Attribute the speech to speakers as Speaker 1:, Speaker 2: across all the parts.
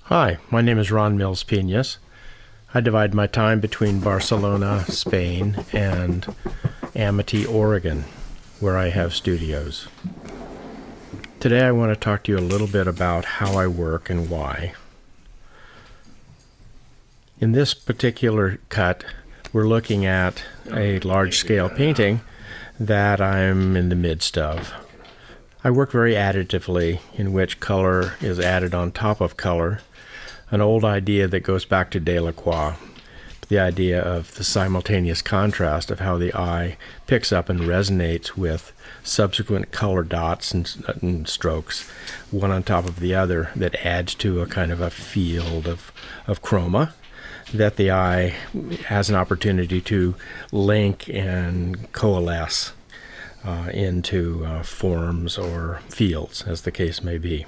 Speaker 1: Hi, my name is Ron Mills Pinyas. I divide my time between Barcelona, Spain, and Amity, Oregon, where I have studios. Today I want to talk to you a little bit about how I work and why. In this particular cut, we're looking at a large-scale painting that I'm in the midst of. I work very additively, in which color is added on top of color, an old idea that goes back to Delacroix, the idea of the simultaneous contrast of how the eye picks up and resonates with subsequent color dots and strokes, one on top of the other, that adds to a kind of a field of chroma that the eye has an opportunity to link and coalesce into forms or fields, as the case may be.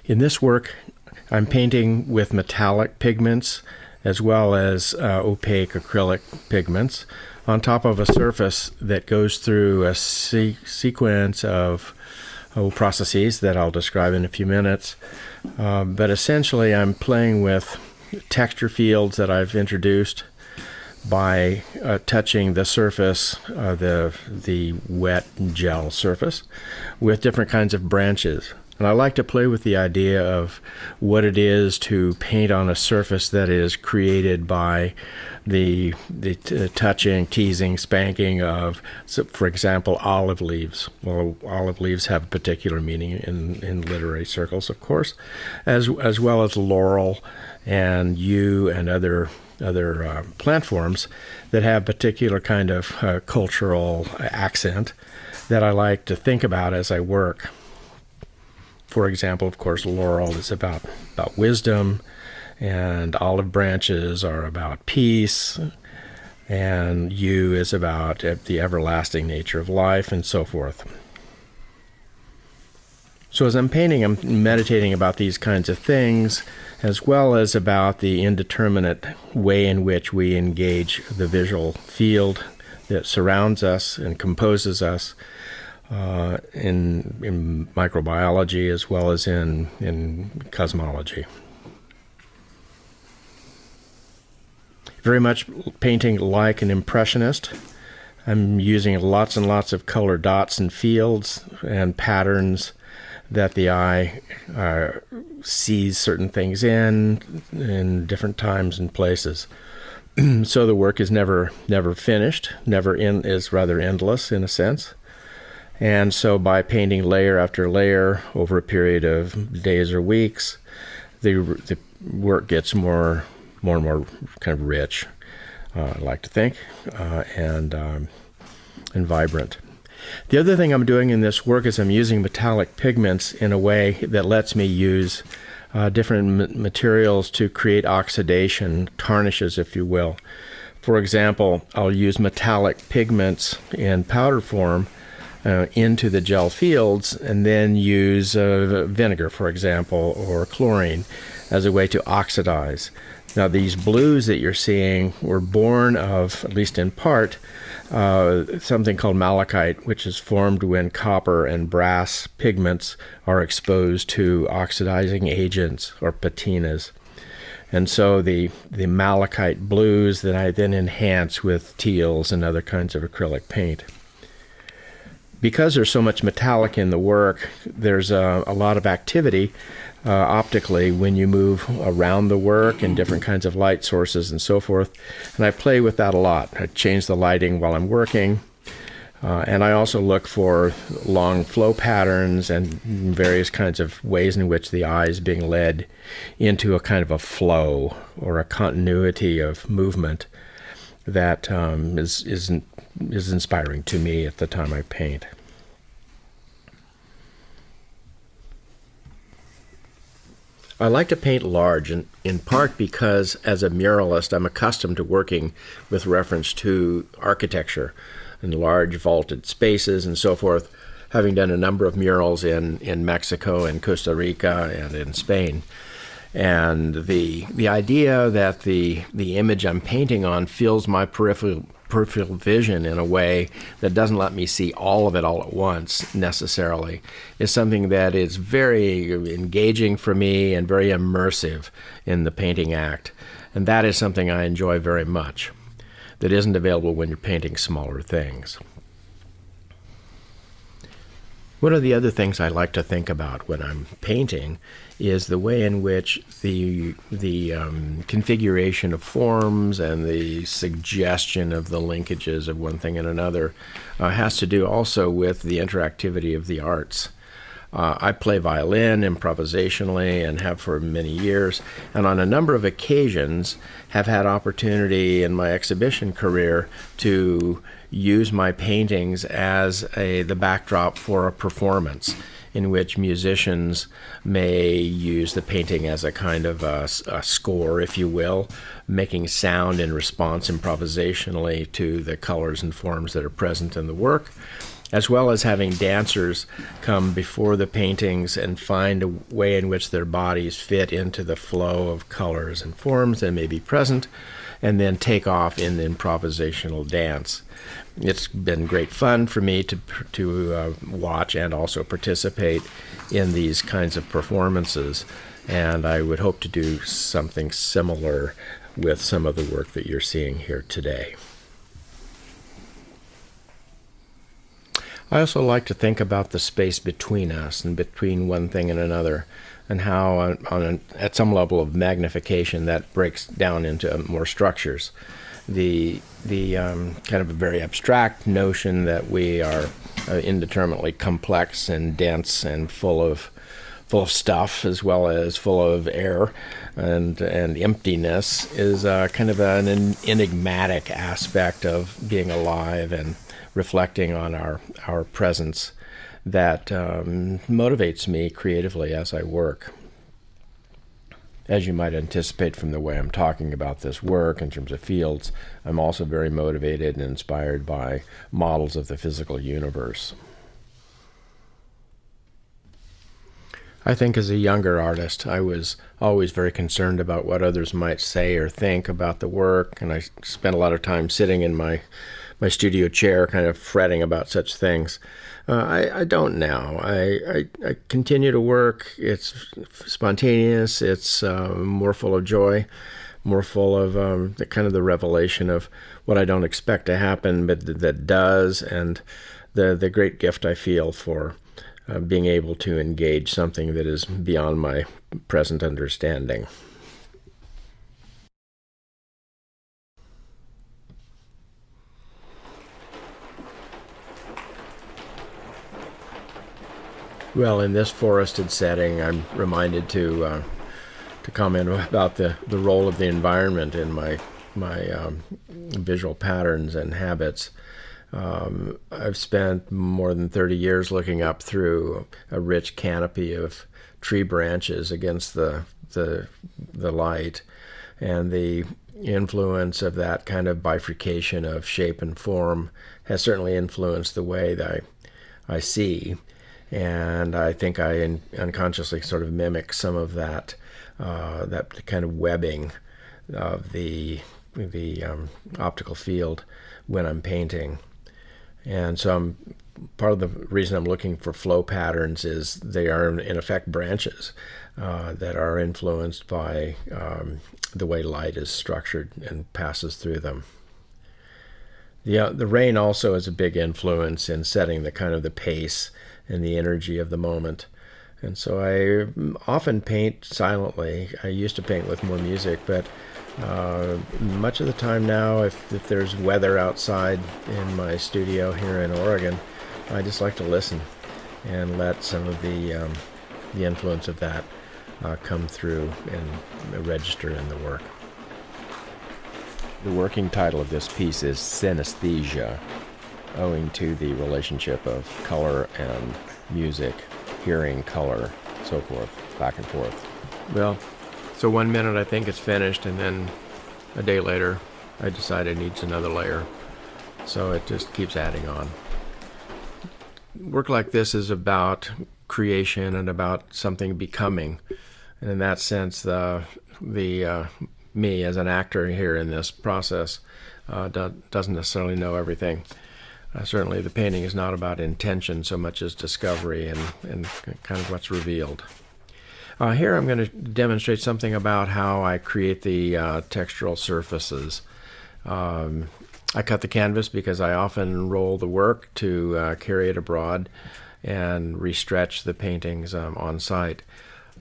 Speaker 1: In this work, I'm painting with metallic pigments as well as opaque acrylic pigments on top of a surface that goes through a sequence of processes that I'll describe in a few minutes. But essentially, I'm playing with texture fields that I've introduced by touching the surface, the wet gel surface, with different kinds of branches. And I like to play with the idea of what it is to paint on a surface that is created by the touching, teasing, spanking of, so for example, olive leaves. Well, olive leaves have a particular meaning in literary circles, of course, as well as laurel and yew and other plant forms that have particular kind of cultural accent that I like to think about as I work. For example, of course, laurel is about wisdom, and olive branches are about peace, and yew is about the everlasting nature of life, and so forth. So as I'm painting, I'm meditating about these kinds of things, as well as about the indeterminate way in which we engage the visual field that surrounds us and composes us, in microbiology as well as in cosmology. Very much painting like an impressionist. I'm using lots and lots of color dots and fields and patterns that the eye sees certain things in different times and places. So the work is never finished, is rather endless in a sense. And so by painting layer after layer over a period of days or weeks, the work gets more and more kind of rich, I like to think, and vibrant. The other thing I'm doing in this work is I'm using metallic pigments in a way that lets me use different materials to create oxidation, tarnishes, if you will. For example, I'll use metallic pigments in powder form into the gel fields, and then use vinegar, for example, or chlorine as a way to oxidize. Now, these blues that you're seeing were born of, at least in part, something called malachite, which is formed when copper and brass pigments are exposed to oxidizing agents or patinas. And so the malachite blues that I then enhance with teals and other kinds of acrylic paint. Because there's so much metallic in the work, there's a lot of activity optically when you move around the work and different kinds of light sources and so forth. And I play with that a lot. I change the lighting while I'm working. And I also look for long flow patterns and various kinds of ways in which the eye is being led into a kind of a flow or a continuity of movement that is inspiring to me at the time I paint. I like to paint large, in part because as a muralist, I'm accustomed to working with reference to architecture and large vaulted spaces and so forth, having done a number of murals in Mexico and Costa Rica and in Spain. And the idea that the image I'm painting on fills my peripheral peripheral vision in a way that doesn't let me see all of it all at once necessarily is something that is very engaging for me and very immersive in the painting act. And that is something I enjoy very much that isn't available when you're painting smaller things. One of the other things I like to think about when I'm painting is the way in which the configuration of forms and the suggestion of the linkages of one thing and another has to do also with the interactivity of the arts. I play violin improvisationally and have for many years, and on a number of occasions have had opportunity in my exhibition career to use my paintings as the backdrop for a performance in which musicians may use the painting as a kind of a score, if you will, making sound in response improvisationally to the colors and forms that are present in the work, as well as having dancers come before the paintings and find a way in which their bodies fit into the flow of colors and forms that may be present, and then take off in the improvisational dance. It's been great fun for me to watch and also participate in these kinds of performances, and I would hope to do something similar with some of the work that you're seeing here today. I also like to think about the space between us and between one thing and another, and how at some level of magnification that breaks down into more structures. The kind of a very abstract notion that we are indeterminately complex and dense and full of stuff, as well as full of air and emptiness, is kind of an enigmatic aspect of being alive and reflecting on our presence that motivates me creatively as I work. As you might anticipate from the way I'm talking about this work in terms of fields, I'm also very motivated and inspired by models of the physical universe. I think as a younger artist, I was always very concerned about what others might say or think about the work, and I spent a lot of time sitting in my studio chair kind of fretting about such things. I don't now. I continue to work. It's spontaneous. It's more full of joy, more full of the kind of the revelation of what I don't expect to happen, but that does, and the great gift I feel for being able to engage something that is beyond my present understanding. Well, in this forested setting, I'm reminded to comment about the role of the environment in my visual patterns and habits. I've spent more than 30 years looking up through a rich canopy of tree branches against the light, and the influence of that kind of bifurcation of shape and form has certainly influenced the way that I see. And I think I unconsciously sort of mimic some of that kind of webbing of the optical field when I'm painting. And so part of the reason I'm looking for flow patterns is they are in effect branches that are influenced by the way light is structured and passes through them. The rain also is a big influence in setting the kind of the pace and the energy of the moment. And so I often paint silently. I used to paint with more music, but much of the time now, if there's weather outside in my studio here in Oregon, I just like to listen and let some of the influence of that come through and register in the work. The working title of this piece is Synesthesia, owing to the relationship of color and music, hearing, color, so forth, back and forth. Well, so 1 minute I think it's finished, and then a day later I decide it needs another layer. So it just keeps adding on. Work like this is about creation and about something becoming. And in that sense, me as an actor here in this process, doesn't necessarily know everything. Certainly the painting is not about intention so much as discovery and kind of what's revealed. Here I'm going to demonstrate something about how I create the textural surfaces. I cut the canvas because I often roll the work to carry it abroad and restretch the paintings on site.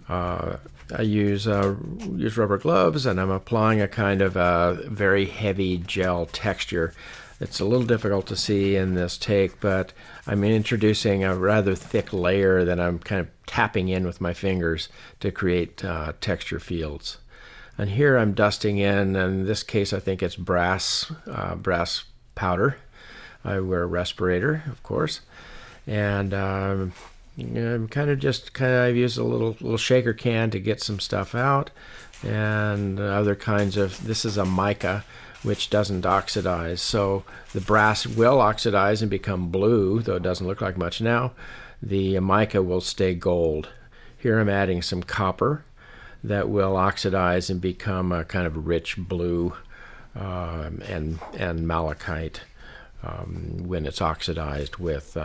Speaker 1: I use rubber gloves, and I'm applying a kind of a very heavy gel texture. It's a little difficult to see in this take, but I'm introducing a rather thick layer that I'm kind of tapping in with my fingers to create texture fields. And here I'm dusting in this case I think it's brass powder. I wear a respirator, of course, and I'm I've used a little shaker can to get some stuff out, and other kinds of. This is a mica, which doesn't oxidize, so the brass will oxidize and become blue, though it doesn't look like much now. The mica will stay gold. Here I'm adding some copper that will oxidize and become a kind of rich blue and malachite when it's oxidized with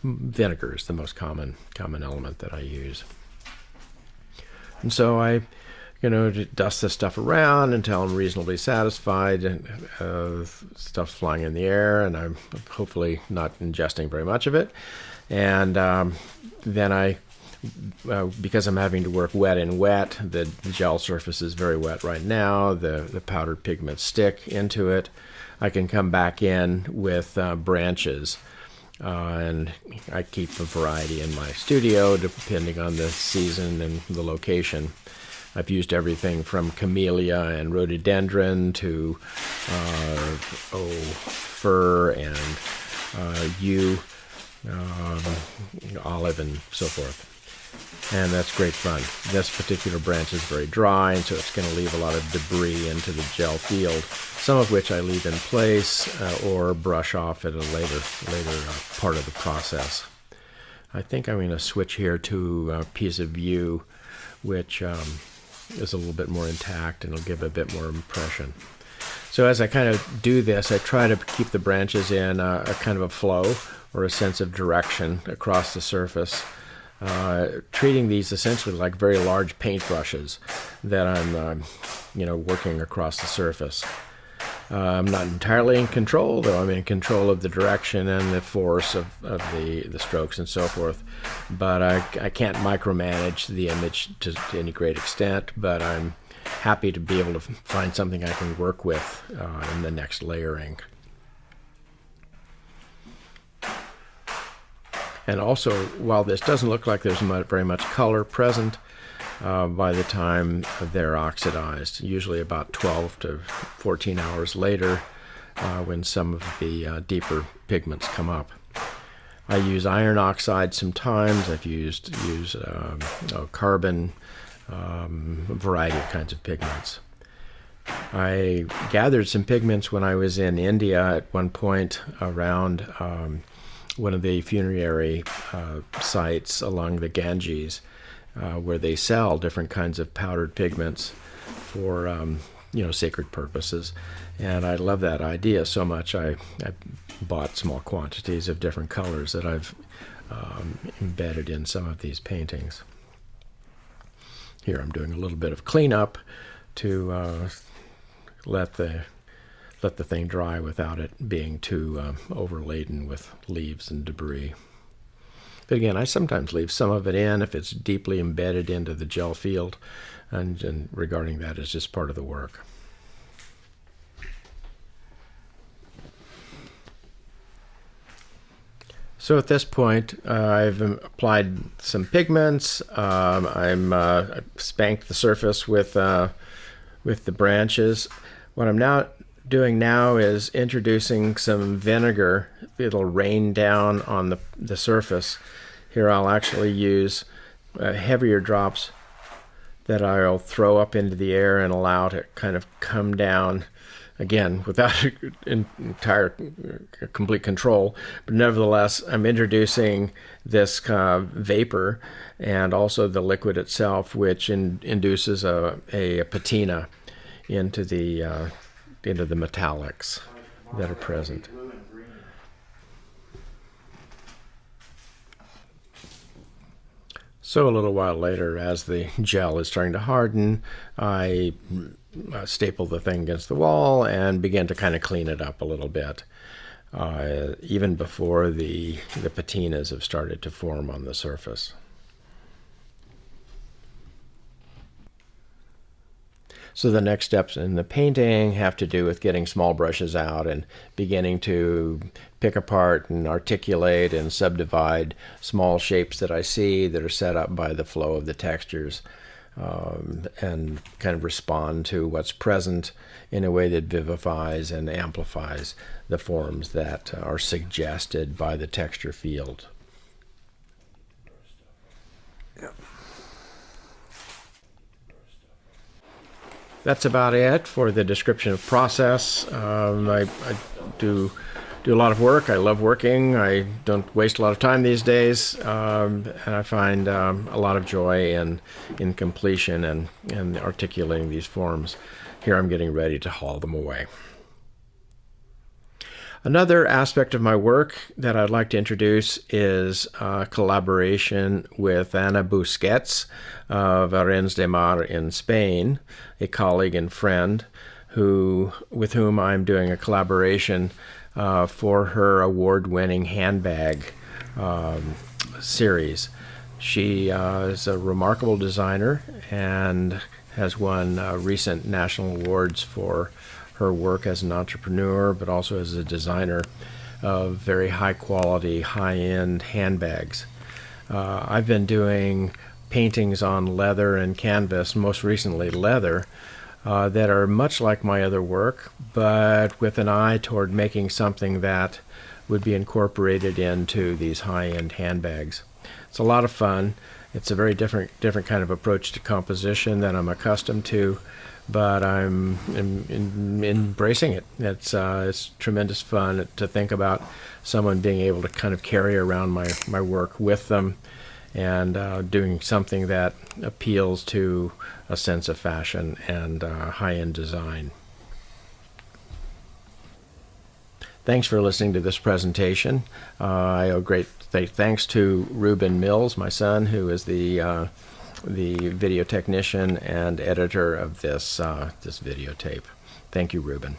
Speaker 1: vinegar is the most common element that I use. And so I dust this stuff around until I'm reasonably satisfied, and stuff's flying in the air, and I'm hopefully not ingesting very much of it. And then I, because I'm having to work wet in wet, the gel surface is very wet right now, the powdered pigments stick into it. I can come back in with branches, and I keep a variety in my studio depending on the season and the location. I've used everything from camellia and rhododendron to fir and yew, olive, and so forth. And that's great fun. This particular branch is very dry, and so it's going to leave a lot of debris into the gel field, some of which I leave in place or brush off at a later part of the process. I think I'm going to switch here to a piece of yew, which is a little bit more intact and it'll give a bit more impression. So as I kind of do this, I try to keep the branches in a kind of a flow or a sense of direction across the surface, treating these essentially like very large paintbrushes that I'm working across the surface. I'm not entirely in control, though I'm in control of the direction and the force of the strokes and so forth. But I can't micromanage the image to any great extent, but I'm happy to be able to find something I can work with in the next layering. And also, while this doesn't look like there's very much color present, by the time they're oxidized, usually about 12 to 14 hours later, when some of the deeper pigments come up. I use iron oxide sometimes. I've used carbon, a variety of kinds of pigments. I gathered some pigments when I was in India at one point around one of the funerary sites along the Ganges, where they sell different kinds of powdered pigments for sacred purposes. And I love that idea so much. I bought small quantities of different colors that I've embedded in some of these paintings. Here I'm doing a little bit of cleanup to let the thing dry without it being too overladen with leaves and debris. But again, I sometimes leave some of it in if it's deeply embedded into the gel field, and regarding that as just part of the work. So at this point, I've applied some pigments. I've spanked the surface with the branches. What I'm now doing is introducing some vinegar. It'll rain down on the surface. Here I'll actually use heavier drops that I'll throw up into the air and allow to kind of come down, again, without complete control. But nevertheless, I'm introducing this vapor and also the liquid itself, which induces a patina into the metallics. that are present. So a little while later, as the gel is starting to harden, I staple the thing against the wall and begin to kind of clean it up a little bit, even before the patinas have started to form on the surface. So the next steps in the painting have to do with getting small brushes out and beginning to pick apart and articulate and subdivide small shapes that I see that are set up by the flow of the textures, and kind of respond to what's present in a way that vivifies and amplifies the forms that are suggested by the texture field. Yeah. That's about it for the description of process. I do a lot of work. I love working. I don't waste a lot of time these days, and I find a lot of joy in completion and articulating these forms. Here I'm getting ready to haul them away. Another aspect of my work that I'd like to introduce is collaboration with Ana Busquets of Arenys de Mar in Spain, a colleague and friend with whom I'm doing a collaboration for her award-winning handbag series. She is a remarkable designer and has won recent national awards for her work as an entrepreneur, but also as a designer of very high-quality, high-end handbags. I've been doing paintings on leather and canvas, most recently leather, that are much like my other work, but with an eye toward making something that would be incorporated into these high-end handbags. It's a lot of fun. It's a very different kind of approach to composition than I'm accustomed to, but I'm embracing it. It's tremendous fun to think about someone being able to kind of carry around my work with them and doing something that appeals to a sense of fashion and high-end design. Thanks for listening to this presentation. I owe great thanks to Ruben Mills, my son, who is the video technician and editor of this videotape. Thank you, Ruben.